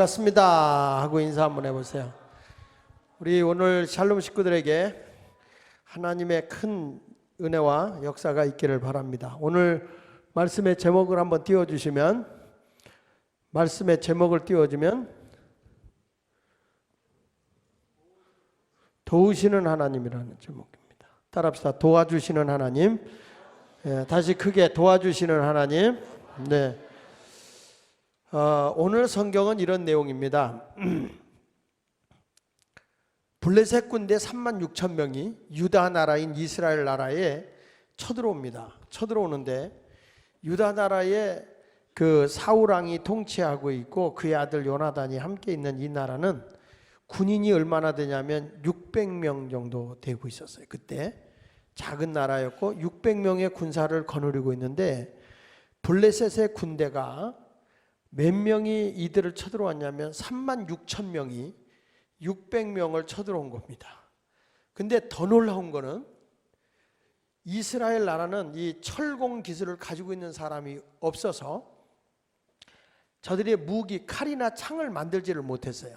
반갑습니다 하고 인사 한번 해보세요. 우리 오늘 샬롬 식구들에게 하나님의 큰 은혜와 역사가 있기를 바랍니다. 오늘 말씀의 제목을 한번 띄워주시면, 말씀의 제목을 띄워주면 도우시는 하나님이라는 제목입니다. 따라합시다. 도와주시는 하나님. 다시 크게 도와주시는 하나님. 네. 오늘 성경은 이런 내용입니다. 블레셋 군대 36,000명이 유다 나라인 이스라엘 나라에 쳐들어옵니다. 쳐들어오는데 유다 나라에 그 사울 왕이 통치하고 있고 그의 아들 요나단이 함께 있는 이 나라는 군인이 얼마나 되냐면 600명 정도 되고 있었어요. 그때 작은 나라였고 600명의 군사를 거느리고 있는데 블레셋의 군대가 몇 명이 이들을 쳐들어왔냐면 36,000명이 600명을 쳐들어온 겁니다. 근데 더 놀라운 거는 이스라엘 나라는 이 철공 기술을 가지고 있는 사람이 없어서 저들의 무기, 칼이나 창을 만들지를 못했어요.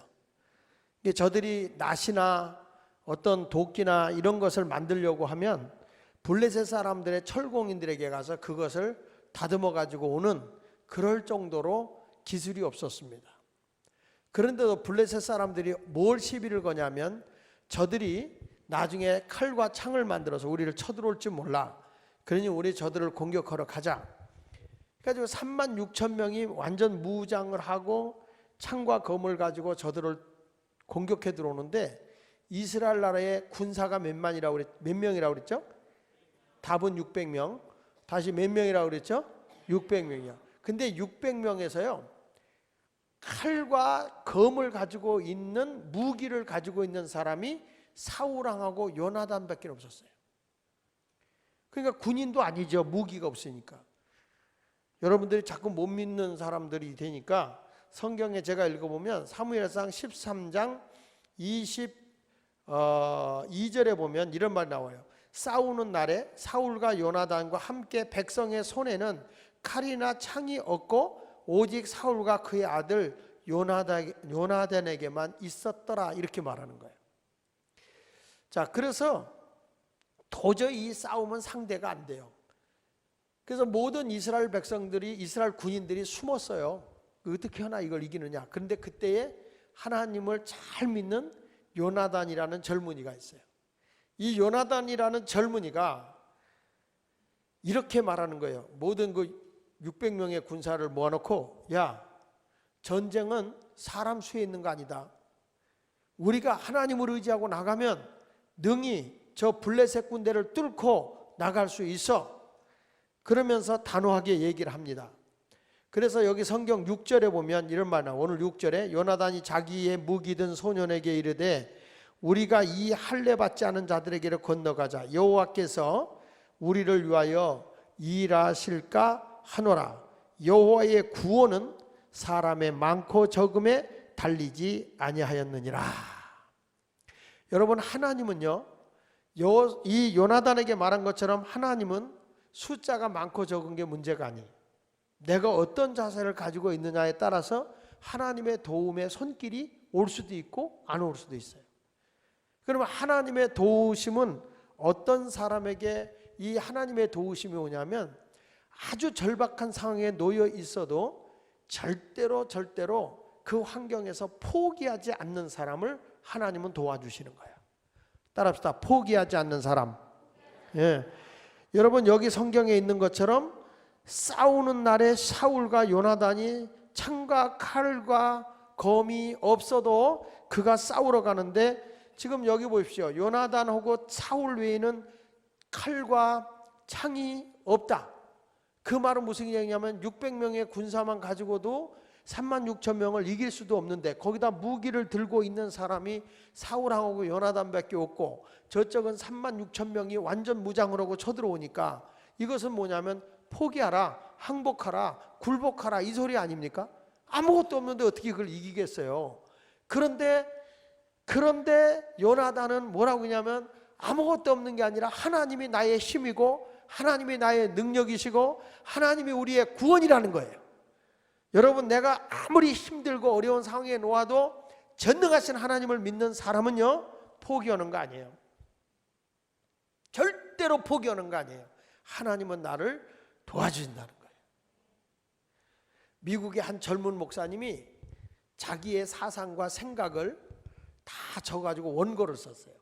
저들이 낫이나 어떤 도끼나 이런 것을 만들려고 하면 블레셋 사람들의 철공인들에게 가서 그것을 다듬어 가지고 오는 그럴 정도로 기술이 없었습니다. 그런데도 블레셋 사람들이 뭘 시비를 거냐면 저들이 나중에 칼과 창을 만들어서 우리를 쳐들어올지 몰라. 그러니 우리 저들을 공격하러 가자. 그래가지고 36,000명이 완전 무장을 하고 창과 검을 가지고 저들을 공격해 들어오는데 이스라엘 나라의 군사가 몇 명이라고 그랬죠? 답은 600명. 다시 몇 명이라고 그랬죠? 600명이요. 근데 600명에서요. 칼과 검을 가지고 있는 무기를 가지고 있는 사람이 사울 왕하고 요나단밖에 없었어요. 그러니까 군인도 아니죠. 무기가 없으니까. 여러분들이 자꾸 못 믿는 사람들이 되니까 성경에 제가 읽어보면 사무엘상 13장 22절에 보면 이런 말이 나와요. 싸우는 날에 사울과 요나단과 함께 백성의 손에는 칼이나 창이 없고 오직 사울과 그의 아들 요나단에게만 있었더라, 이렇게 말하는 거예요. 자, 그래서 도저히 이 싸움은 상대가 안 돼요. 그래서 모든 이스라엘 백성들이, 이스라엘 군인들이 숨었어요. 어떻게 하나 이걸 이기느냐. 그런데 그때에 하나님을 잘 믿는 요나단이라는 젊은이가 있어요. 이 요나단이라는 젊은이가 이렇게 말하는 거예요. 모든 그 600명의 군사를 모아놓고, 야, 전쟁은 사람 수에 있는 거 아니다. 우리가 하나님을 의지하고 나가면 능히 저 블레셋 군대를 뚫고 나갈 수 있어. 그러면서 단호하게 얘기를 합니다. 그래서 여기 성경 6절에 보면 이런 말 나와요. 오늘 6절에 요나단이 자기의 무기 든 소년에게 이르되 우리가 이 할례 받지 않은 자들에게로 건너가자. 여호와께서 우리를 위하여 일하실까 하노라. 여호와의 구원은 사람의 많고 적음에 달리지 아니하였느니라. 여러분, 하나님은요, 이 요나단에게 말한 것처럼 하나님은 숫자가 많고 적은 게 문제가 아니에요. 내가 어떤 자세를 가지고 있느냐에 따라서 하나님의 도움의 손길이 올 수도 있고 안 올 수도 있어요. 그러면 하나님의 도우심은 어떤 사람에게 이 하나님의 도우심이 오냐면 아주 절박한 상황에 놓여 있어도 절대로 그 환경에서 포기하지 않는 사람을 하나님은 도와주시는 거예요. 따라합시다. 포기하지 않는 사람. 예. 여러분, 여기 성경에 있는 것처럼 싸우는 날에 사울과 요나단이 창과 칼과 검이 없어도 그가 싸우러 가는데 지금 여기 보십시오. 요나단하고 사울 외에는 칼과 창이 없다. 그 말은 무슨 얘기냐면 600명의 군사만 가지고도 36,000명을 이길 수도 없는데 거기다 무기를 들고 있는 사람이 사울하고 요나단밖에 없고 저쪽은 36,000명이 완전 무장을 하고 쳐들어오니까 이것은 뭐냐면 포기하라, 항복하라, 굴복하라, 이 소리 아닙니까? 아무것도 없는데 어떻게 그걸 이기겠어요? 그런데 요나단은 뭐라고 하냐면 아무것도 없는 게 아니라 하나님이 나의 힘이고 하나님이 나의 능력이시고 하나님이 우리의 구원이라는 거예요. 여러분, 내가 아무리 힘들고 어려운 상황에 놓아도 전능하신 하나님을 믿는 사람은요, 포기하는 거 아니에요. 절대로 포기하는 거 아니에요. 하나님은 나를 도와주신다는 거예요. 미국의 한 젊은 목사님이 자기의 사상과 생각을 다 적어가지고 원고를 썼어요.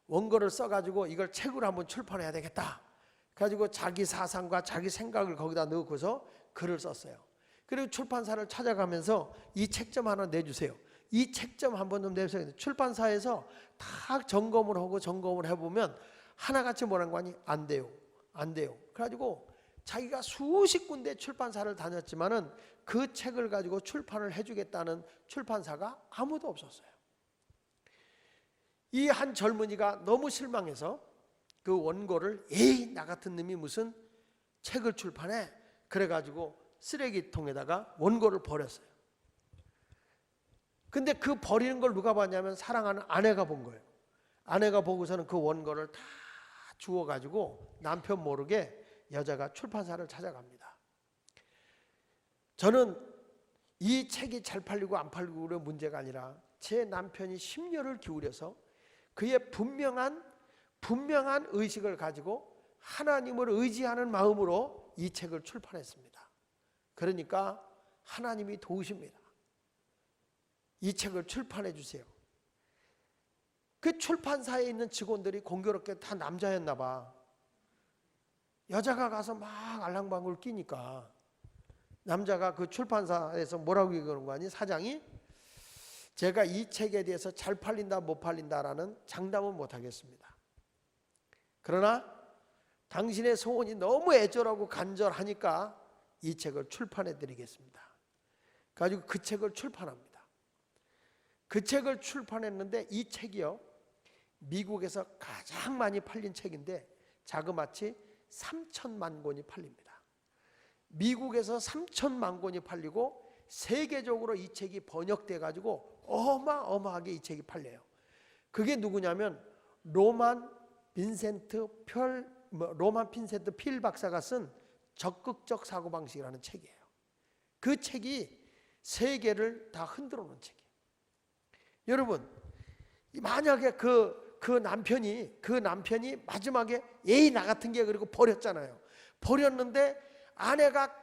원고를 써가지고 이걸 책으로 한번 출판해야 되겠다. 그래가지고 자기 사상과 자기 생각을 거기다 넣고서 글을 썼어요. 그리고 출판사를 찾아가면서 이 책 좀 하나 내주세요. 이 책 좀 한번 좀 내주세요. 출판사에서 다 점검을 하고 점검을 해보면 하나같이 뭐라는 거 아니? 안 돼요. 안 돼요. 그래가지고 자기가 수십 군데 출판사를 다녔지만은 그 책을 가지고 출판을 해주겠다는 출판사가 아무도 없었어요. 이 한 젊은이가 너무 실망해서 그 원고를 에이, 나 같은 놈이 무슨 책을 출판해? 그래가지고 쓰레기통에다가 원고를 버렸어요. 근데 그 버리는 걸 누가 봤냐면 사랑하는 아내가 본 거예요. 아내가 보고서는 그 원고를 다 주워가지고 남편 모르게 여자가 출판사를 찾아갑니다. 저는 이 책이 잘 팔리고 안 팔리고 그런 문제가 아니라 제 남편이 심려를 기울여서 그의 분명한 의식을 가지고 하나님을 의지하는 마음으로 이 책을 출판했습니다. 그러니까 하나님이 도우십니다. 이 책을 출판해 주세요. 그 출판사에 있는 직원들이 공교롭게 다 남자였나 봐. 여자가 가서 막 알랑방울 끼니까 남자가 그 출판사에서 뭐라고 얘기하는 거 아니? 사장이 제가 이 책에 대해서 잘 팔린다 못 팔린다라는 장담은 못 하겠습니다. 그러나 당신의 소원이 너무 애절하고 간절하니까 이 책을 출판해 드리겠습니다. 가지고 그 책을 출판합니다. 그 책을 출판했는데 이 책이요, 미국에서 가장 많이 팔린 책인데 자그마치 3천만 권이 팔립니다. 미국에서 3천만 권이 팔리고 세계적으로 이 책이 번역돼 가지고 어마어마하게 이 책이 팔려요. 그게 누구냐면 로만 빈센트 필 박사가 쓴 적극적 사고방식이라는 책이에요. 그 책이 세계를 다 흔들어 놓은 책이에요. 여러분, 만약에 그 남편이 마지막에 에이, 나 같은 게 그리고 버렸잖아요. 버렸는데 아내가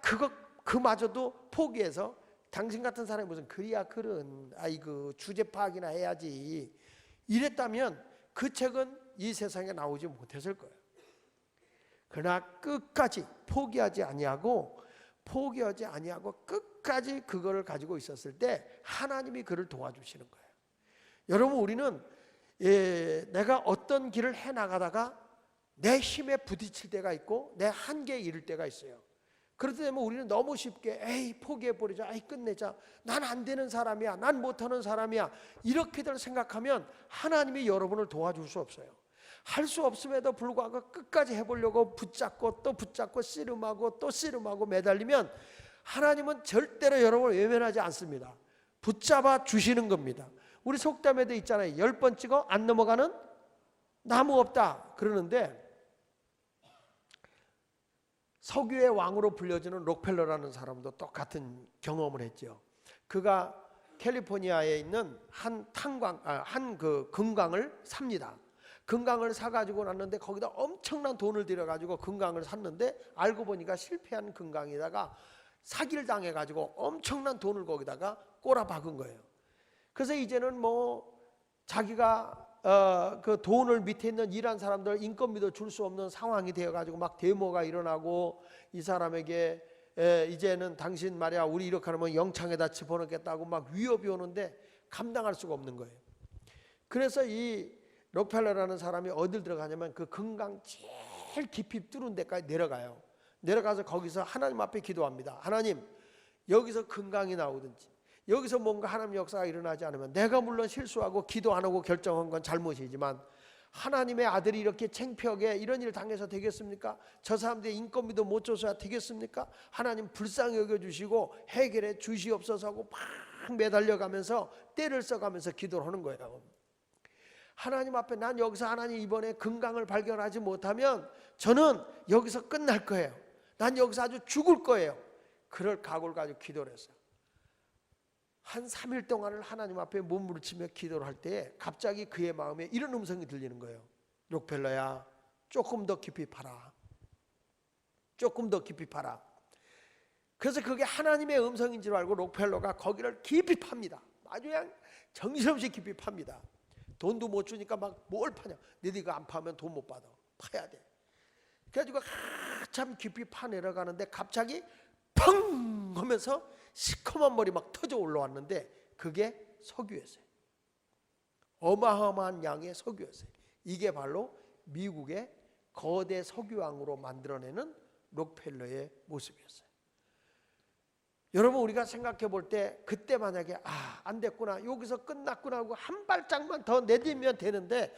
그마저도 포기해서 당신 같은 사람이 무슨 그리야 그런 아이고 주제 파악이나 해야지 이랬다면 그 책은 이 세상에 나오지 못했을 거예요. 그러나 끝까지 포기하지 아니하고 끝까지 그거를 가지고 있었을 때 하나님이 그를 도와주시는 거예요. 여러분, 우리는 내가 어떤 길을 해나가다가 내 힘에 부딪힐 때가 있고 내 한계에 이를 때가 있어요. 그럴 때 되면 우리는 너무 쉽게 에이, 포기해버리자, 에이, 끝내자, 난 안 되는 사람이야, 난 못하는 사람이야, 이렇게들 생각하면 하나님이 여러분을 도와줄 수 없어요. 할 수 없음에도 불구하고 끝까지 해보려고 붙잡고 또 붙잡고 씨름하고 또 씨름하고 매달리면 하나님은 절대로 여러분을 외면하지 않습니다. 붙잡아 주시는 겁니다. 우리 속담에도 있잖아요. 10번 찍어 안 넘어가는 나무 없다 그러는데, 석유의 왕으로 불려지는 록펠러라는 사람도 똑같은 경험을 했죠. 그가 캘리포니아에 있는 한 금강을 삽니다. 금강을 사가지고 났는데 거기다 엄청난 돈을 들여가지고 금강을 샀는데 알고 보니까 실패한 금강에다가 사기를 당해가지고 엄청난 돈을 거기다가 꼬라박은 거예요. 그래서 이제는 뭐 자기가 그 돈을 밑에 있는 일한 사람들 인건비도 줄 수 없는 상황이 되어가지고 막 데모가 일어나고 이 사람에게 이제는 당신 말이야 우리 이렇게 하면 영창에다 집어넣겠다고 막 위협이 오는데 감당할 수가 없는 거예요. 그래서 이 록펠러라는 사람이 어딜 들어가냐면 그 금강 제일 깊이 뚫은 데까지 내려가요. 내려가서 거기서 하나님 앞에 기도합니다. 하나님, 여기서 금강이 나오든지 여기서 뭔가 하나님 역사가 일어나지 않으면 내가 물론 실수하고 기도 안 하고 결정한 건 잘못이지만 하나님의 아들이 이렇게 창피하게 이런 일을 당해서 되겠습니까? 저 사람들의 인건비도 못 줘서야 되겠습니까? 하나님 불쌍히 여겨주시고 해결해 주시옵소서 하고 막 매달려가면서 때를 써가면서 기도를 하는 거예요. 하나님 앞에 난 여기서 하나님 이번에 금강을 발견하지 못하면 저는 여기서 끝날 거예요. 난 여기서 아주 죽을 거예요. 그럴 각오를 가지고 기도를 했어요. 한 3일 동안을 하나님 앞에 몸부림치며 기도를 할 때 갑자기 그의 마음에 이런 음성이 들리는 거예요. 록펠러야, 조금 더 깊이 파라. 조금 더 깊이 파라. 그래서 그게 하나님의 음성인 줄 알고 록펠러가 거기를 깊이 팝니다. 아주 그냥 정신없이 깊이 팝니다. 돈도 못 주니까 막 뭘 파냐. 너희가 안 파면 돈 못 받아. 파야 돼. 그래가지고 한참 깊이 파 내려가는데 갑자기 펑 하면서 시커먼 머리 막 터져 올라왔는데 그게 석유였어요. 어마어마한 양의 석유였어요. 이게 바로 미국의 거대 석유왕으로 만들어내는 록펠러의 모습이었어요. 여러분, 우리가 생각해 볼 때 그때 만약에 안 됐구나, 여기서 끝났구나 하고 한 발짝만 더 내딛면 되는데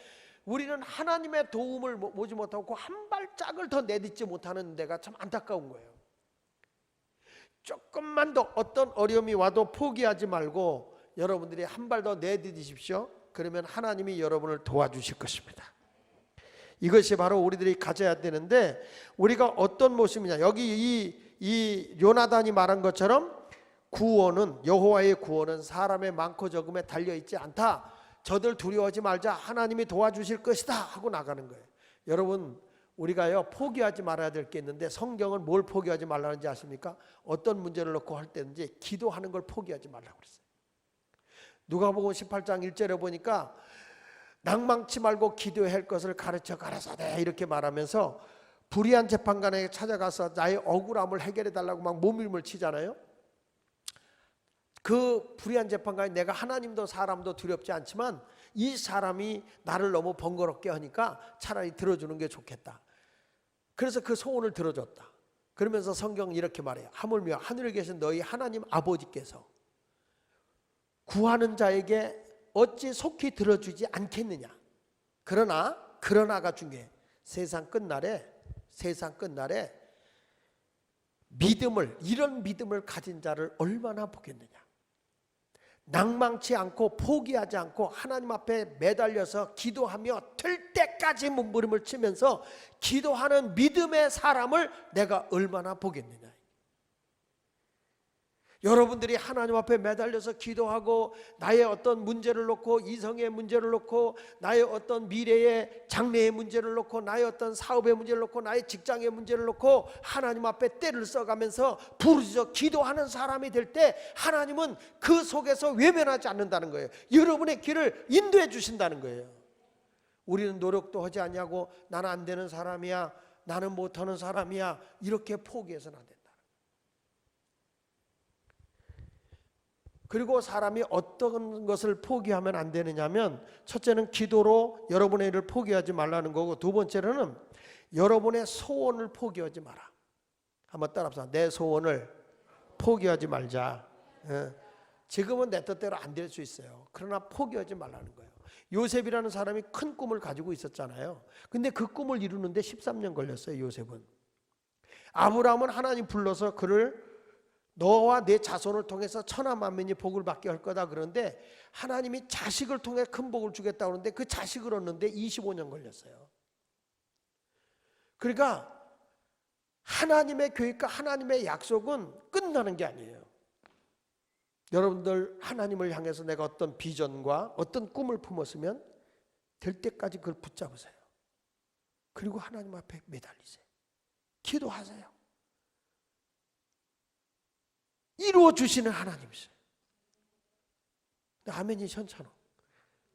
우리는 하나님의 도움을 보지 못하고 그 한 발짝을 더 내딛지 못하는 데가 참 안타까운 거예요. 조금만 더 어떤 어려움이 와도 포기하지 말고 여러분들이 한 발 더 내딛으십시오. 그러면 하나님이 여러분을 도와주실 것입니다. 이것이 바로 우리들이 가져야 되는데, 우리가 어떤 모습이냐, 여기 이 요나단이 말한 것처럼 구원은, 여호와의 구원은 사람의 많고 적음에 달려있지 않다. 저들 두려워하지 말자, 하나님이 도와주실 것이다 하고 나가는 거예요. 여러분, 우리가요 포기하지 말아야 될 게 있는데, 성경은 뭘 포기하지 말라는지 아십니까? 어떤 문제를 놓고 할 때든지 기도하는 걸 포기하지 말라고 그랬어요. 누가복음 18장 1절에 보니까 낭망치 말고 기도해야 할 것을 가르쳐 가라사대 이렇게 말하면서 불의한 재판관에게 찾아가서 나의 억울함을 해결해 달라고 막 몸부림을 치잖아요. 그 불의한 재판관이 내가 하나님도 사람도 두렵지 않지만 이 사람이 나를 너무 번거롭게 하니까 차라리 들어주는 게 좋겠다. 그래서 그 소원을 들어줬다. 그러면서 성경은 이렇게 말해요. 하물며 하늘에 계신 너희 하나님 아버지께서 구하는 자에게 어찌 속히 들어주지 않겠느냐. 그러나가 중요해. 세상 끝날에 이런 믿음을 가진 자를 얼마나 보겠느냐. 낭망치 않고 포기하지 않고 하나님 앞에 매달려서 기도하며 될 때까지 몸부림을 치면서 기도하는 믿음의 사람을 내가 얼마나 보겠느냐. 여러분들이 하나님 앞에 매달려서 기도하고 나의 어떤 문제를 놓고, 이성의 문제를 놓고, 나의 어떤 미래의 장래의 문제를 놓고, 나의 어떤 사업의 문제를 놓고, 나의 직장의 문제를 놓고 하나님 앞에 때를 써가면서 부르짖어 기도하는 사람이 될 때 하나님은 그 속에서 외면하지 않는다는 거예요. 여러분의 길을 인도해 주신다는 거예요. 우리는 노력도 하지 않냐고, 나는 안 되는 사람이야, 나는 못하는 사람이야, 이렇게 포기해서는 안 된다. 그리고 사람이 어떤 것을 포기하면 안 되느냐면, 첫째는 기도로 여러분의 일을 포기하지 말라는 거고, 두 번째로는 여러분의 소원을 포기하지 마라. 한번 따라합시다. 내 소원을 포기하지 말자. 지금은 내 뜻대로 안 될 수 있어요. 그러나 포기하지 말라는 거예요. 요셉이라는 사람이 큰 꿈을 가지고 있었잖아요. 근데 그 꿈을 이루는데 13년 걸렸어요. 요셉은. 아브라함은 하나님 불러서 그를 너와 내 자손을 통해서 천하 만민이 복을 받게 할 거다 그런데, 하나님이 자식을 통해 큰 복을 주겠다 그러는데 그 자식을 얻는데 25년 걸렸어요. 그러니까 하나님의 계획과 하나님의 약속은 끝나는 게 아니에요. 여러분들, 하나님을 향해서 내가 어떤 비전과 어떤 꿈을 품었으면 될 때까지 그걸 붙잡으세요. 그리고 하나님 앞에 매달리세요. 기도하세요. 이루어 주시는 하나님이세요. 아멘이 현찬호.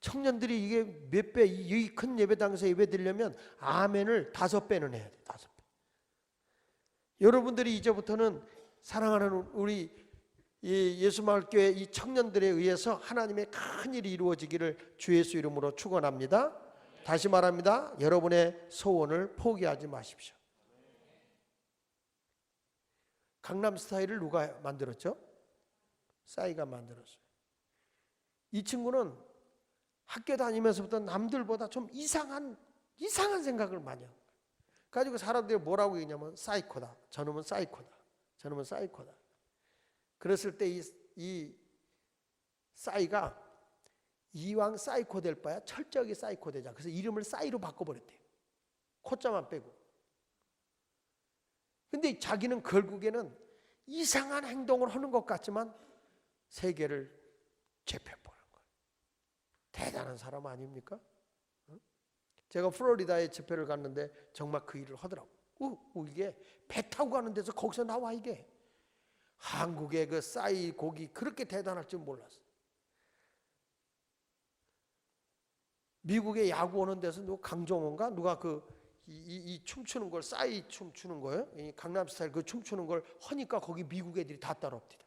청년들이 이게 몇 배, 이 큰 예배당에서 예배 드리려면 아멘을 5배는 해야 돼. 5배. 여러분들이 이제부터는 사랑하는 우리 예수마을교회 이 청년들에 의해서 하나님의 큰 일이 이루어지기를 주 예수 이름으로 축원합니다. 다시 말합니다. 여러분의 소원을 포기하지 마십시오. 강남스타일을 누가 만들었죠? 싸이가 만들었어요. 이 친구는 학교 다니면서부터 남들보다 좀 이상한 생각을 많이 해요. 가지고 사람들이 뭐라고 얘기냐면 사이코다. 저놈은 사이코다. 저놈은 사이코다. 그랬을 때 이 싸이가 이왕 사이코 될 바야 철저하게 사이코 되자. 그래서 이름을 싸이로 바꿔버렸대요. 코자만 빼고. 근데 자기는 결국에는 이상한 행동을 하는 것 같지만 세계를 재편보는 거예요. 대단한 사람 아닙니까? 제가 플로리다에 집회를 갔는데 정말 그 일을 하더라고요. 이게 배 타고 가는 데서 거기서 나와 이게. 한국의 그 싸이 고기 그렇게 대단할 줄 몰랐어요. 미국에 야구 오는 데서 누가 강정호인가 누가 이 춤추는 걸 싸이 춤추는 거예요. 이 강남 스타일 그 춤추는 걸 하니까 거기 미국 애들이 다 따라옵니다.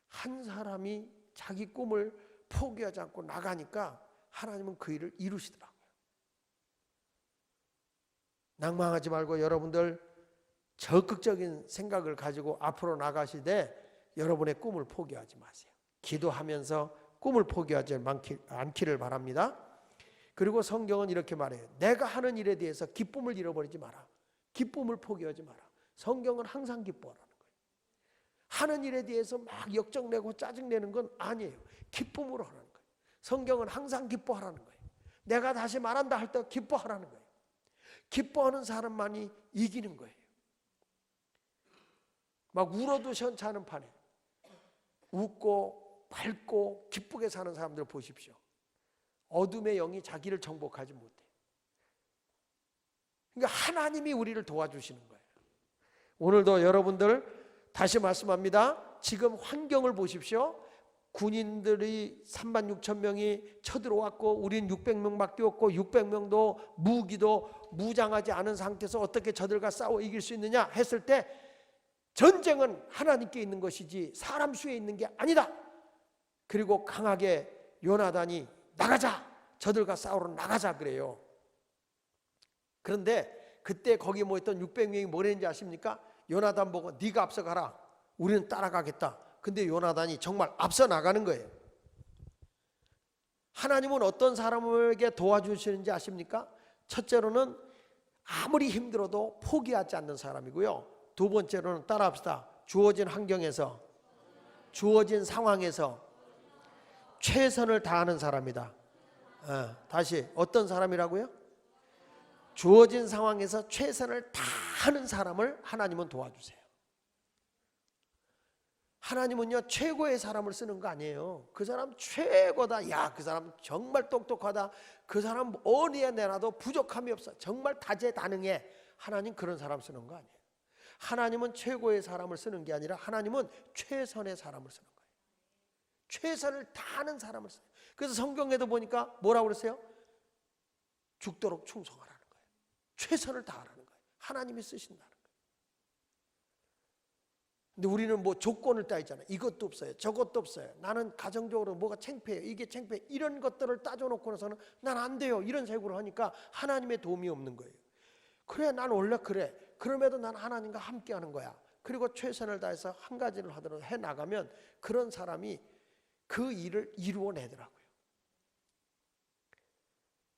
한 사람이 자기 꿈을 포기하지 않고 나가니까 하나님은 그 일을 이루시더라고요. 낭망하지 말고 여러분들 적극적인 생각을 가지고 앞으로 나가시되 여러분의 꿈을 포기하지 마세요. 기도하면서 꿈을 포기하지 않기를 바랍니다. 그리고 성경은 이렇게 말해요. 내가 하는 일에 대해서 기쁨을 잃어버리지 마라. 기쁨을 포기하지 마라. 성경은 항상 기뻐하라는 거예요. 하는 일에 대해서 막 역정내고 짜증내는 건 아니에요. 기쁨으로 하라는 거예요. 성경은 항상 기뻐하라는 거예요. 내가 다시 말한다 할 때 기뻐하라는 거예요. 기뻐하는 사람만이 이기는 거예요. 막 울어도 시원찮은 판에 웃고 밝고 기쁘게 사는 사람들 보십시오. 어둠의 영이 자기를 정복하지 못해요. 그러니까 하나님이 우리를 도와주시는 거예요. 오늘도 여러분들 다시 말씀합니다. 지금 환경을 보십시오. 군인들이 36,000명이 쳐들어왔고 우린 600명밖에 없고 600명도 무기도 무장하지 않은 상태에서 어떻게 저들과 싸워 이길 수 있느냐 했을 때 전쟁은 하나님께 있는 것이지 사람 수에 있는 게 아니다. 그리고 강하게 요나단이 나가자, 저들과 싸우러 나가자 그래요. 그런데 그때 거기 모였던 600명이 뭐랬는지 아십니까? 요나단 보고 네가 앞서가라, 우리는 따라가겠다. 근데 요나단이 정말 앞서 나가는 거예요. 하나님은 어떤 사람에게 도와주시는지 아십니까? 첫째로는 아무리 힘들어도 포기하지 않는 사람이고요. 두 번째로는 따라합시다. 주어진 환경에서, 주어진 상황에서 최선을 다하는 사람이다. 다시 어떤 사람이라고요? 주어진 상황에서 최선을 다하는 사람을 하나님은 도와주세요. 하나님은요 최고의 사람을 쓰는 거 아니에요. 그 사람 최고다. 야, 그 사람 정말 똑똑하다. 그 사람 어디에 내놔도 부족함이 없어. 정말 다재다능해. 하나님 그런 사람 쓰는 거 아니에요. 하나님은 최고의 사람을 쓰는 게 아니라 하나님은 최선의 사람을 쓰는 거예요. 최선을 다하는 사람을 써요. 그래서 성경에도 보니까 뭐라고 그랬어요? 죽도록 충성하라는 거예요. 최선을 다하라는 거예요. 하나님이 쓰신다는 거예요. 근데 우리는 뭐 조건을 따지잖아요. 이것도 없어요, 저것도 없어요. 나는 가정적으로 뭐가 창피해요, 이게 창피해. 이런 것들을 따져놓고 나서는 난 안 돼요, 이런 식으로 하니까 하나님의 도움이 없는 거예요. 그래, 난 원래 그래. 그럼에도 난 하나님과 함께 하는 거야. 그리고 최선을 다해서 한 가지를 하도록 해나가면 그런 사람이 그 일을 이루어내더라고요.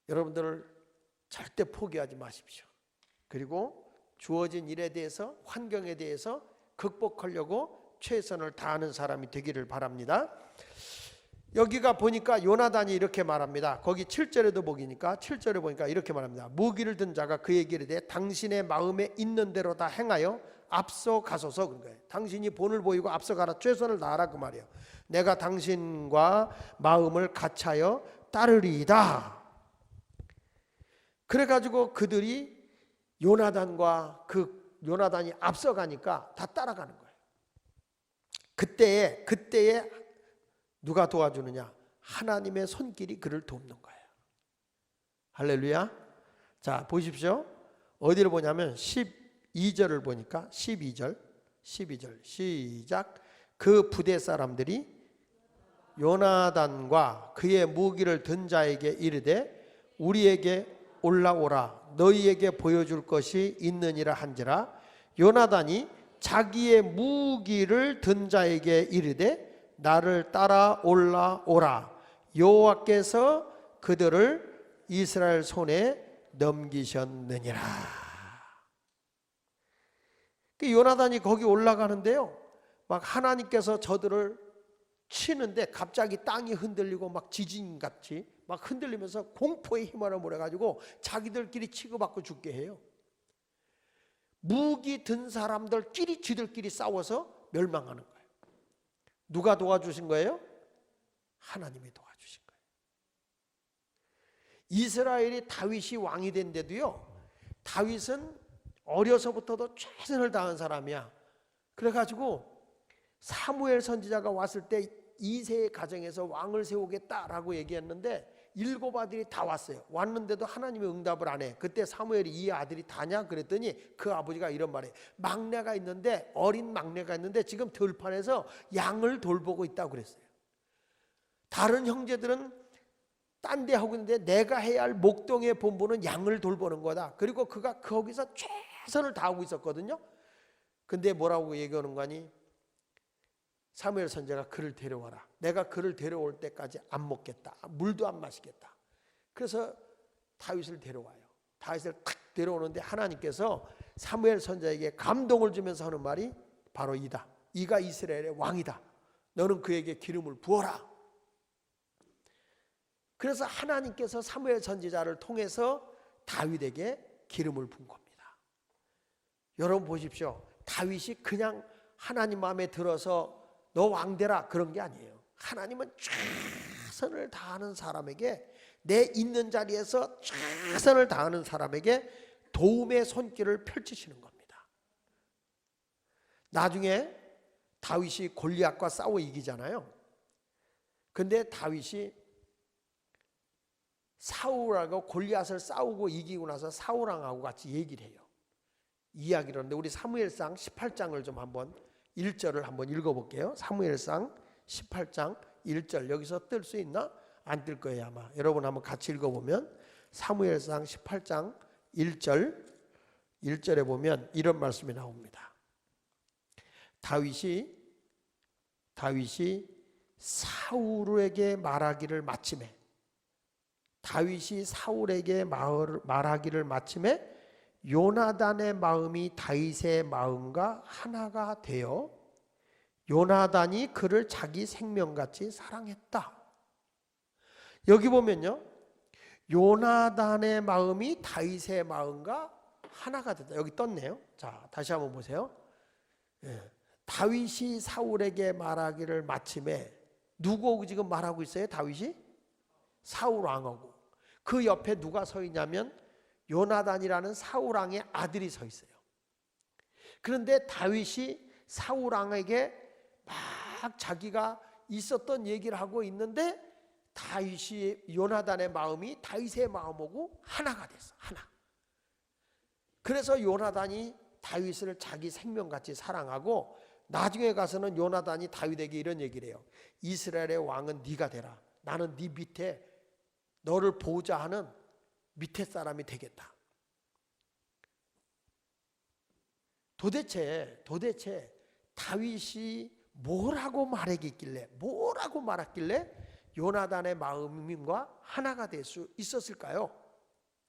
여러분들 절대 포기하지 마십시오. 그리고 주어진 일에 대해서, 환경에 대해서 극복하려고 최선을 다하는 사람이 되기를 바랍니다. 여기가 보니까 요나단이 이렇게 말합니다. 거기 7절에도 보니까 7절에 보니까 이렇게 말합니다. 무기를 든 자가 그에게 이르되 당신의 마음에 있는 대로 다 행하여 앞서 가소서. 그런 거예요. 당신이 본을 보이고 앞서 가라, 최선을 다하라 그 말이에요. 내가 당신과 마음을 같이하여 따르리이다. 그래가지고 그들이 요나단과 요나단이 앞서가니까 다 따라가는 거예요. 그때에 누가 도와주느냐? 하나님의 손길이 그를 돕는 거예요. 할렐루야. 자, 보십시오. 어디를 보냐면 12절을 보니까 12절 시작. 그 부대 사람들이 요나단과 그의 무기를 든 자에게 이르되 우리에게 올라오라, 너희에게 보여줄 것이 있느니라 한지라. 요나단이 자기의 무기를 든 자에게 이르되 나를 따라 올라오라, 여호와께서 그들을 이스라엘 손에 넘기셨느니라. 요나단이 거기 올라가는데요, 막 하나님께서 저들을 치는데 갑자기 땅이 흔들리고 막 지진같이 막 흔들리면서 공포의 힘을 몰아가지고 자기들끼리 치고받고 죽게 해요. 무기 든 사람들끼리 지들끼리 싸워서 멸망하는 거예요. 누가 도와주신 거예요? 하나님이 도와주신 거예요. 이스라엘이 다윗이 왕이 된데도요, 다윗은 어려서부터도 최선을 다한 사람이야. 그래가지고 사무엘 선지자가 왔을 때 이세의 가정에서 왕을 세우겠다라고 얘기했는데 7 아들이 다 왔어요. 왔는데도 하나님이 응답을 안 해. 그때 사무엘이 이 아들이 다냐? 그랬더니 그 아버지가 이런 말이에요. 막내가 있는데, 어린 막내가 있는데 지금 들판에서 양을 돌보고 있다고 그랬어요. 다른 형제들은 딴 데 하고 있는데 내가 해야 할 목동의 본부는 양을 돌보는 거다. 그리고 그가 거기서 최선을 다하고 있었거든요. 근데 뭐라고 얘기하는 거니? 사무엘 선지자가 그를 데려와라. 내가 그를 데려올 때까지 안 먹겠다. 물도 안 마시겠다. 그래서 다윗을 데려와요. 다윗을 탁 데려오는데 하나님께서 사무엘 선지자에게 감동을 주면서 하는 말이 바로 이다. 이가 이스라엘의 왕이다. 너는 그에게 기름을 부어라. 그래서 하나님께서 사무엘 선지자를 통해서 다윗에게 기름을 부은 겁니다. 여러분 보십시오. 다윗이 그냥 하나님 마음에 들어서 너 왕되라 그런 게 아니에요. 하나님은 최선을 다하는 사람에게, 내 있는 자리에서 최선을 다하는 사람에게 도움의 손길을 펼치시는 겁니다. 나중에 다윗이 골리앗과 싸워 이기잖아요. 근데 다윗이 사울하고 골리앗을 싸우고 이기고 나서 사울왕하고 같이 얘기를 해요. 이야기를 하는데 우리 사무엘상 18장을 좀 한번 1절을 한번 읽어볼게요. 사무엘상 18장 1절 여기서 뜰 수 있나? 안 뜰 거예요 아마. 여러분 한번 같이 읽어보면 사무엘상 18장 1절에 보면 이런 말씀이 나옵니다. 다윗이 사울에게 말하기를 마침에, 다윗이 사울에게 말하기를 마침에 요나단의 마음이 다윗의 마음과 하나가 되어 요나단이 그를 자기 생명같이 사랑했다. 여기 보면요, 요나단의 마음이 다윗의 마음과 하나가 됐다. 여기 떴네요. 자, 다시 한번 보세요. 다윗이 사울에게 말하기를 마침에, 누구하고 지금 말하고 있어요? 다윗이? 사울 왕하고. 그 옆에 누가 서 있냐면 요나단이라는 사울 왕의 아들이 서 있어요. 그런데 다윗이 사울 왕에게 막 자기가 있었던 얘기를 하고 있는데 다윗이, 요나단의 마음이 다윗의 마음하고 하나가 됐어. 하나. 그래서 요나단이 다윗을 자기 생명같이 사랑하고, 나중에 가서는 요나단이 다윗에게 이런 얘기를 해요. 이스라엘의 왕은 네가 되라. 나는 네 밑에 너를 보호자 하는 밑에 사람이 되겠다. 도대체 다윗이 뭐라고 말했길래 요나단의 마음과 하나가 될 수 있었을까요?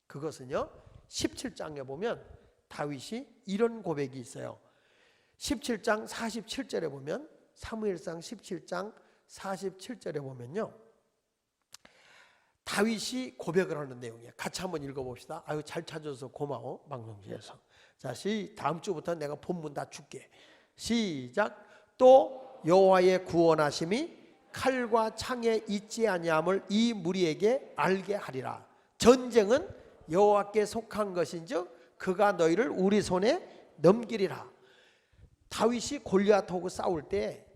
그것은요, 17장에 보면 다윗이 이런 고백이 있어요. 17장 47절에 보면, 사무엘상 17장 47절에 보면요, 다윗이 고백을 하는 내용이에요. 같이 한번 읽어봅시다. 아유, 잘 찾아줘서 고마워, 방송국에서. 자, 다음 주부터 내가 본문 다 줄게. 시작. 또 여호와의 구원하심이 칼과 창에 있지 아니함을 이 무리에게 알게 하리라. 전쟁은 여호와께 속한 것인즉 그가 너희를 우리 손에 넘기리라. 다윗이 골리앗하고 싸울 때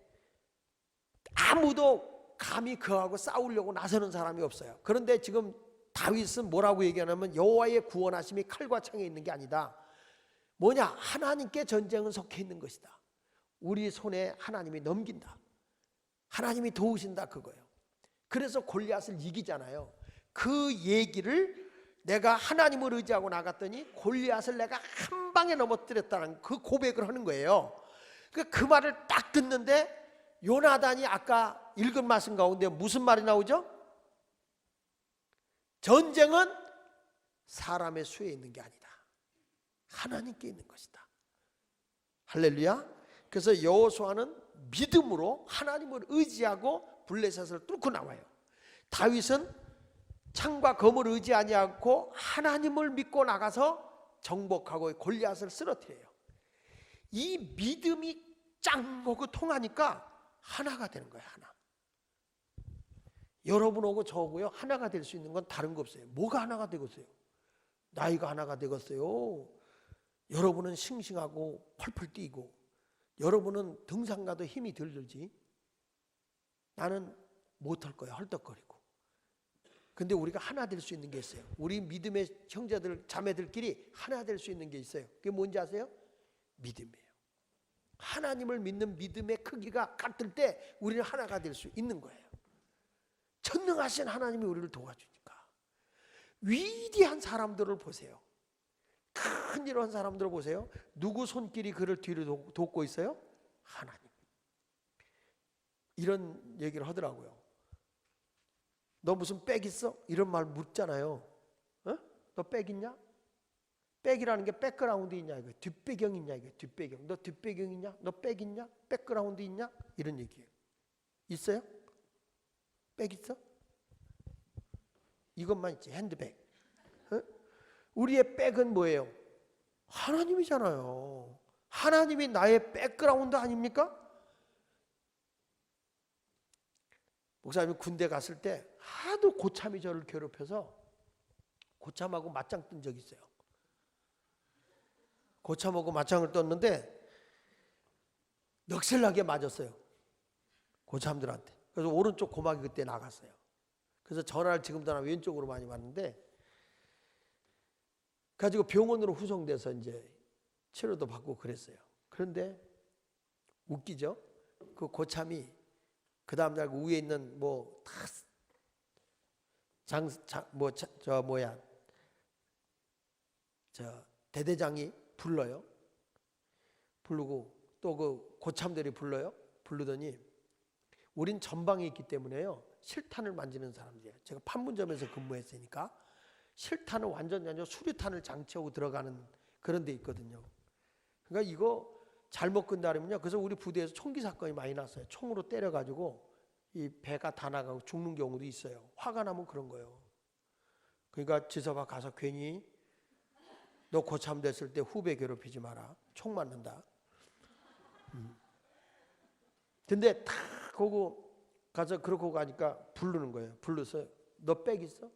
아무도 감히 그하고 싸우려고 나서는 사람이 없어요. 그런데 지금 다윗은 뭐라고 얘기하냐면 여호와의 구원하심이 칼과 창에 있는 게 아니다. 뭐냐? 하나님께 전쟁은 속해 있는 것이다. 우리 손에 하나님이 넘긴다. 하나님이 도우신다, 그거예요. 그래서 골리앗을 이기잖아요. 그 얘기를 내가 하나님을 의지하고 나갔더니 골리앗을 내가 한 방에 넘어뜨렸다는 그 고백을 하는 거예요. 그 말을 딱 듣는데 요나단이 아까 읽은 말씀 가운데 무슨 말이 나오죠? 전쟁은 사람의 수에 있는 게 아니다. 하나님께 있는 것이다. 할렐루야. 그래서 여호수아는 믿음으로 하나님을 의지하고 블레셋을 뚫고 나와요. 다윗은 창과 검을 의지 아니하고 하나님을 믿고 나가서 정복하고 골리앗을 쓰러뜨려요. 이 믿음이 짱 하고 통하니까 하나가 되는 거예요. 하나. 여러분하고 저하고요 하나가 될 수 있는 건 다른 거 없어요. 뭐가 하나가 되겠어요? 나이가 하나가 되겠어요? 여러분은 싱싱하고 펄펄 뛰고 여러분은 등산 가도 힘이 덜 들지. 나는 못할 거야. 헐떡거리고. 근데 우리가 하나 될 수 있는 게 있어요. 우리 믿음의 형제들 자매들끼리 하나 될 수 있는 게 있어요. 그게 뭔지 아세요? 믿음이에요. 하나님을 믿는 믿음의 크기가 같을 때 우리는 하나가 될 수 있는 거예요. 전능하신 하나님이 우리를 도와주니까. 위대한 사람들을 보세요. 큰 이런 사람들을 보세요. 누구 손길이 그를 뒤로 돕고 있어요? 하나님. 이런 얘기를 하더라고요. 너 무슨 백 있어? 이런 말 묻잖아요. 어? 너 백 있냐? 백이라는 게 백그라운드 있냐 이거. 뒷배경 있냐 이거. 뒷배경. 너 뒷배경 있냐? 너 백 있냐? 백그라운드 있냐? 이런 얘기예요. 있어요? 백 있어? 이것만 있지. 핸드백. 어? 우리의 백은 뭐예요? 하나님이잖아요. 하나님이 나의 백그라운드 아닙니까? 목사님이 군대 갔을 때 하도 고참이 저를 괴롭혀서 고참하고 맞짱 뜬 적이 있어요. 고참하고 맞짱을 떴는데 넋을나게 맞았어요. 고참들한테. 그래서 오른쪽 고막이 그때 나갔어요. 그래서 전화를 지금도 나 왼쪽으로 많이 받는데 가지고 병원으로 후송돼서 이제 치료도 받고 그랬어요. 그런데 웃기죠? 그 고참이 그 다음날 위에 있는 대대장이 불러요. 부르고 또 그 고참들이 불러요. 부르더니 우린 전방에 있기 때문에요. 실탄을 만지는 사람들이에요. 제가 판문점에서 근무했으니까 실탄은 완전 수류탄을 장치하고 들어가는 그런 데 있거든요. 그러니까 이거 잘못 끝나려면요. 그래서 우리 부대에서 총기 사건이 많이 났어요. 총으로 때려가지고 이 배가 다 나가고 죽는 경우도 있어요. 화가 나면 그런 거예요. 그러니까 지서봐 가서 괜히 너 고참 됐을 때 후배 괴롭히지 마라. 총 맞는다. 근데 탁 거고 가서 그러고 가니까 부르는 거예요. 불러서 너 백 있어?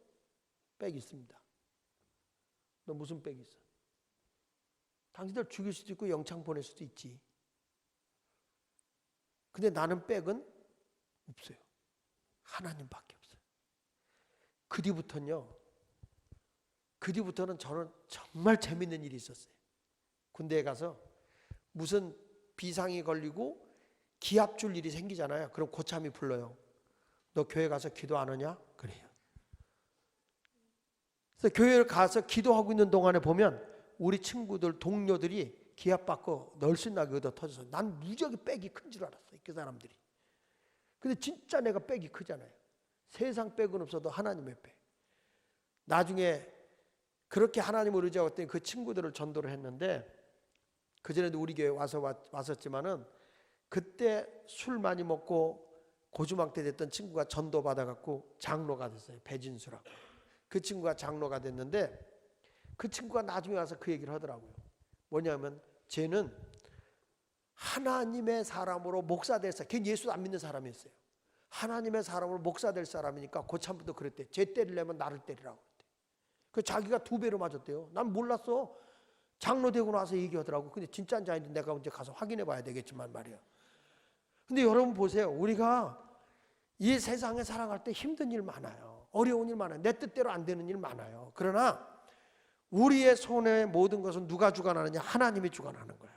백 있습니다. 너 무슨 백 있어? 당신들 죽일 수도 있고 영창 보낼 수도 있지. 근데 나는 백은 없어요. 하나님밖에 없어요. 그 뒤부터는 저는 정말 재밌는 일이 있었어요. 군대에 가서 무슨 비상이 걸리고 기합 줄 일이 생기잖아요. 그럼 고참이 불러요. 너 교회 가서 기도 안 하냐? 그래요. 그래서 교회를 가서 기도하고 있는 동안에 보면 우리 친구들 동료들이 기합 받고 널씬나게 얻어 터져서 난 무지하게 백이 큰 줄 알았어요. 그 사람들이. 근데 진짜 내가 백이 크잖아요. 세상 백은 없어도 하나님의 백. 나중에 그렇게 하나님을 의지하고 있더니 그 친구들을 전도를 했는데 그전에도 우리 교회 왔었지만은 그때 술 많이 먹고 고주망태 됐던 친구가 전도 받아갖고 장로가 됐어요. 배진수라고. 그 친구가 장로가 됐는데 그 친구가 나중에 와서 그 얘기를 하더라고요. 뭐냐면 쟤는 하나님의 사람으로 목사 될 사람, 걔는 예수 안 믿는 사람이었어요. 하나님의 사람으로 목사 될 사람이니까 고참부터 그랬대. 쟤 때리려면 나를 때리라고 그랬대. 그 자기가 2배로 맞았대요. 난 몰랐어. 장로 되고 나서 얘기하더라고. 근데 진짜인지 아닌지 내가 이제 가서 확인해 봐야 되겠지만 말이야. 근데 여러분 보세요. 우리가 이 세상에 살아갈 때 힘든 일 많아요. 어려운 일 많아요. 내 뜻대로 안 되는 일 많아요. 그러나 우리의 손에 모든 것은 누가 주관하느냐? 하나님이 주관하는 거예요.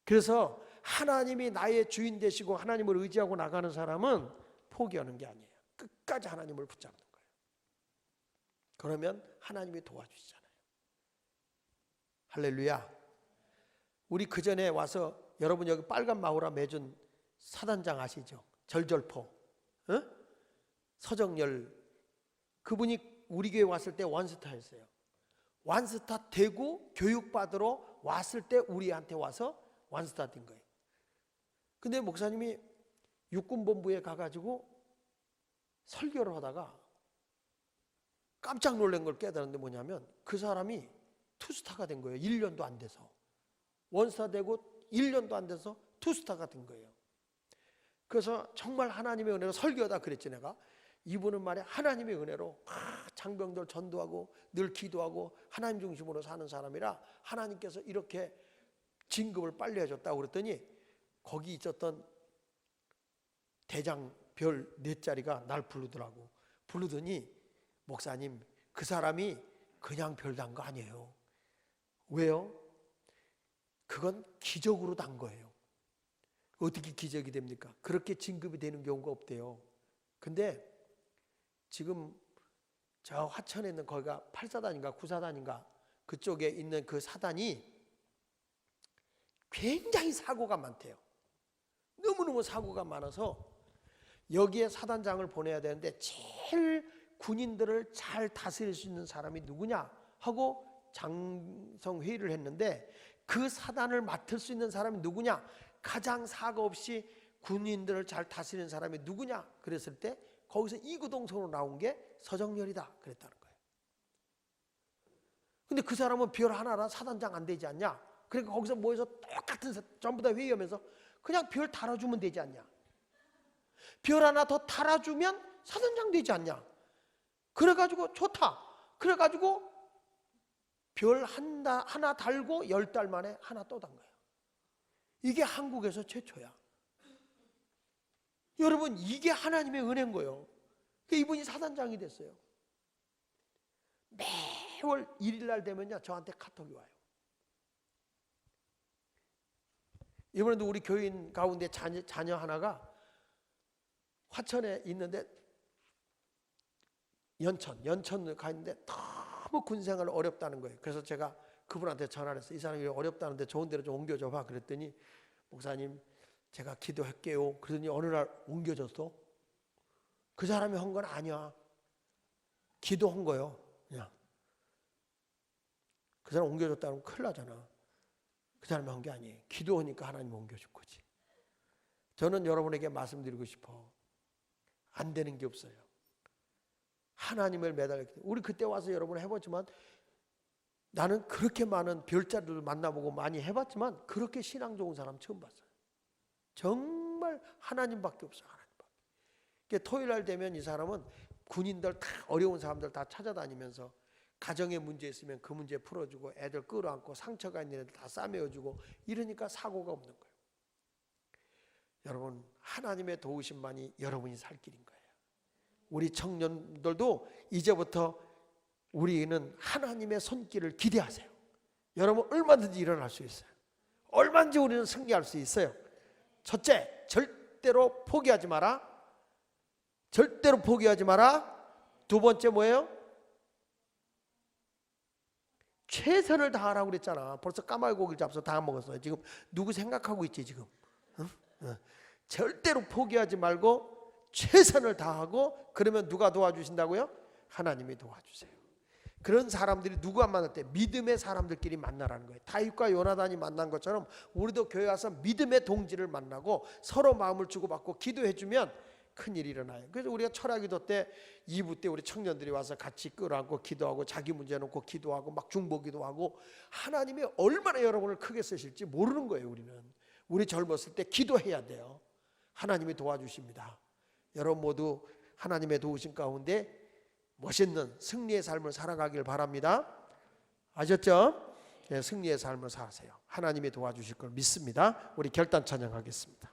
그래서 하나님이 나의 주인 되시고 하나님을 의지하고 나가는 사람은 포기하는 게 아니에요. 끝까지 하나님을 붙잡는 거예요. 그러면 하나님이 도와주시잖아요. 할렐루야. 우리 그 전에 와서 여러분 여기 빨간 마우라 맺은 사단장 아시죠? 절절포. 어? 서정열. 그분이 우리 교회 왔을 때 원스타였어요. 원스타 되고 교육받으러 왔을 때 우리한테 와서 원스타 된 거예요. 근데 목사님이 육군본부에 가가지고 설교를 하다가 깜짝 놀란 걸 깨달았는데 뭐냐면 그 사람이 투스타가 된 거예요. 1년도 안 돼서. 원스타 되고 1년도 안 돼서 투스타가 된 거예요. 그래서 정말 하나님의 은혜로 설교하다 그랬지 내가. 이분은 말이야 하나님의 은혜로 장병들 전도하고 늘 기도하고 하나님 중심으로 사는 사람이라 하나님께서 이렇게 진급을 빨리 해줬다고 그랬더니 거기 있었던 대장 별 4자리가 날 부르더라고. 부르더니 목사님 그 사람이 그냥 별 단 거 아니에요. 왜요? 그건 기적으로 단 거예요. 어떻게 기적이 됩니까? 그렇게 진급이 되는 경우가 없대요. 근데 지금 저 화천에 있는 거기가 8사단인가 9사단인가 그쪽에 있는 그 사단이 굉장히 사고가 많대요. 너무너무 사고가 많아서 여기에 사단장을 보내야 되는데 제일 군인들을 잘 다스릴 수 있는 사람이 누구냐 하고 장성회의를 했는데 그 사단을 맡을 수 있는 사람이 누구냐, 가장 사고 없이 군인들을 잘 다스리는 사람이 누구냐 그랬을 때 거기서 이구동성으로 나온 게 서정렬이다 그랬다는 거예요. 근데 그 사람은 별 하나라 사단장 안 되지 않냐. 그러니까 거기서 모여서 똑같은 전부 다 회의하면서 그냥 별 달아주면 되지 않냐. 별 하나 더 달아주면 사단장 되지 않냐. 그래가지고 좋다. 그래가지고 별 하나 달고 10달 만에 하나 또 단 거예요. 이게 한국에서 최초야. 여러분 이게 하나님의 은혜인 거예요. 이분이 사단장이 됐어요. 매월 1일날 되면요 저한테 카톡이 와요. 이번에도 우리 교인 가운데 자녀 하나가 화천에 있는데 연천 가 있는데 너무 군생활 어렵다는 거예요. 그래서 제가 그분한테 전화를 해서 이 사람이 어렵다는데 좋은 데로 좀 옮겨줘 봐 그랬더니 목사님 제가 기도할게요. 그러더니 어느 날 옮겨줬어. 그 사람이 한 건 아니야. 기도한 거예요. 그냥 그 사람 옮겨줬다면 큰일 나잖아. 그 사람이 한 게 아니에요. 기도하니까 하나님 옮겨준 거지. 저는 여러분에게 말씀드리고 싶어. 안 되는 게 없어요. 하나님을 매달렸기 때문에. 우리 그때 와서 여러분 해봤지만 나는 그렇게 많은 별자리를 만나보고 많이 해봤지만 그렇게 신앙 좋은 사람 처음 봤어요. 정말 하나님밖에 없어요. 하나님밖에. 그러니까 토요일날 되면 이 사람은 군인들 다 어려운 사람들 다 찾아다니면서 가정에 문제 있으면 그 문제 풀어주고 애들 끌어안고 상처가 있는 애들 다 싸매어주고 이러니까 사고가 없는 거예요. 여러분 하나님의 도우심만이 여러분이 살 길인 거예요. 우리 청년들도 이제부터 우리는 하나님의 손길을 기대하세요. 여러분 얼마든지 일어날 수 있어요. 얼마든지 우리는 승리할 수 있어요. 첫째, 절대로 포기하지 마라. 절대로 포기하지 마라. 두 번째 뭐예요? 최선을 다하라고 그랬잖아. 벌써 까마귀고기를 잡숴 다 먹었어요. 지금 누구 생각하고 있지 지금? 절대로 포기하지 말고 최선을 다하고 그러면 누가 도와주신다고요? 하나님이 도와주세요. 그런 사람들이 누가 만날 때 믿음의 사람들끼리 만나라는 거예요. 다윗과 요나단이 만난 것처럼 우리도 교회 와서 믿음의 동지를 만나고 서로 마음을 주고받고 기도해주면 큰일이 일어나요. 그래서 우리가 철학기도 때 2부 때 우리 청년들이 와서 같이 끌어안고 기도하고 자기 문제 놓고 기도하고 막 중보기도 하고 하나님이 얼마나 여러분을 크게 쓰실지 모르는 거예요. 우리 젊었을 때 기도해야 돼요. 하나님이 도와주십니다. 여러분 모두 하나님의 도우심 가운데 멋있는 승리의 삶을 살아가길 바랍니다. 아셨죠? 네, 승리의 삶을 사세요. 하나님이 도와주실 걸 믿습니다. 우리 결단 찬양하겠습니다.